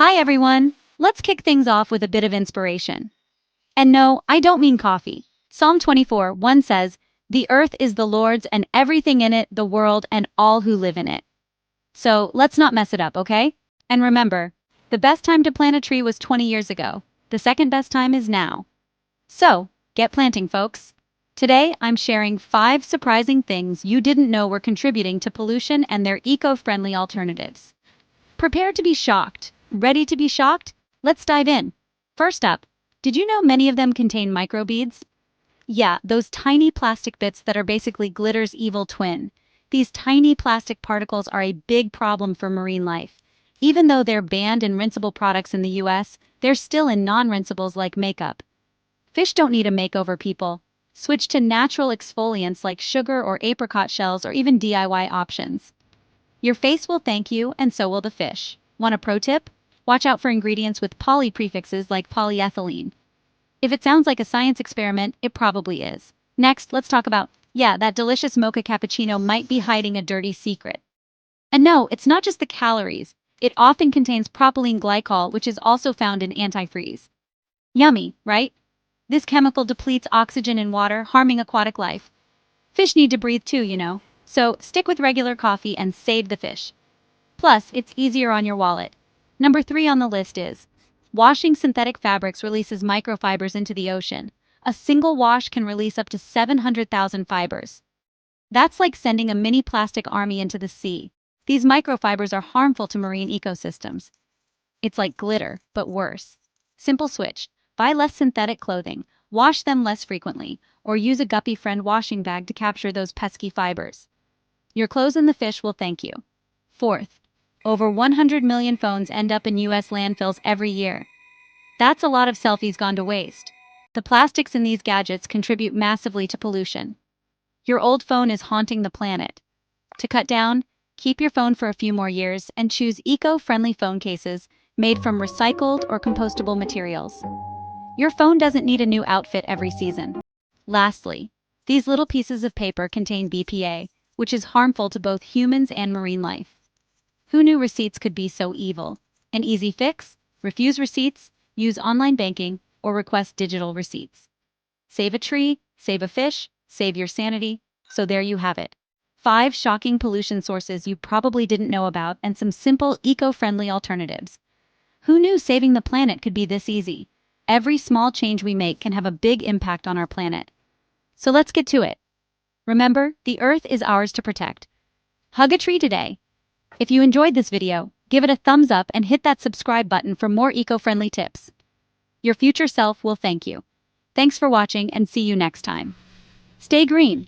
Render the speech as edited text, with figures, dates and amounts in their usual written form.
Hi everyone! Let's kick things off with a bit of inspiration. And no, I don't mean coffee. Psalm 24:1 says, "The earth is the Lord's and everything in it, the world and all who live in it." So let's not mess it up, okay? And remember, the best time to plant a tree was 20 years ago. The second best time is now. So, get planting, folks. Today, I'm sharing 5 surprising things you didn't know were contributing to pollution and their eco-friendly alternatives. Prepare to be shocked. Ready to be shocked? Let's dive in. First up, did you know many of them contain microbeads? Yeah, those tiny plastic bits that are basically glitter's evil twin. These tiny plastic particles are a big problem for marine life. Even though they're banned in rinsable products in the US, they're still in non-rinsables like makeup. Fish don't need a makeover, people. Switch to natural exfoliants like sugar or apricot shells or even DIY options. Your face will thank you, and so will the fish. Want a pro tip? Watch out for ingredients with poly prefixes like polyethylene. If it sounds like a science experiment, it probably is. Next, let's talk about, that delicious mocha cappuccino might be hiding a dirty secret. And no, it's not just the calories. It often contains propylene glycol, which is also found in antifreeze. Yummy, right? This chemical depletes oxygen in water, harming aquatic life. Fish need to breathe too, So stick with regular coffee and save the fish. Plus, it's easier on your wallet. Number 3 on the list is washing synthetic fabrics releases microfibers into the ocean. A single wash can release up to 700,000 fibers. That's like sending a mini plastic army into the sea. These microfibers are harmful to marine ecosystems. It's like glitter, but worse. Simple switch. Buy less synthetic clothing, wash them less frequently, or use a guppy friend washing bag to capture those pesky fibers. Your clothes and the fish will thank you. Fourth, over 100 million phones end up in US landfills every year. That's a lot of selfies gone to waste. The plastics in these gadgets contribute massively to pollution. Your old phone is haunting the planet. To cut down, keep your phone for a few more years and choose eco-friendly phone cases made from recycled or compostable materials. Your phone doesn't need a new outfit every season. Lastly, these little pieces of paper contain BPA, which is harmful to both humans and marine life. Who knew receipts could be so evil? An easy fix? Refuse receipts, use online banking, or request digital receipts. Save a tree, save a fish, save your sanity. So there you have it. 5 shocking pollution sources you probably didn't know about and some simple eco-friendly alternatives. Who knew saving the planet could be this easy? Every small change we make can have a big impact on our planet. So let's get to it. Remember, the Earth is ours to protect. Hug a tree today. If you enjoyed this video, give it a thumbs up and hit that subscribe button for more eco-friendly tips. Your future self will thank you. Thanks for watching and see you next time. Stay green.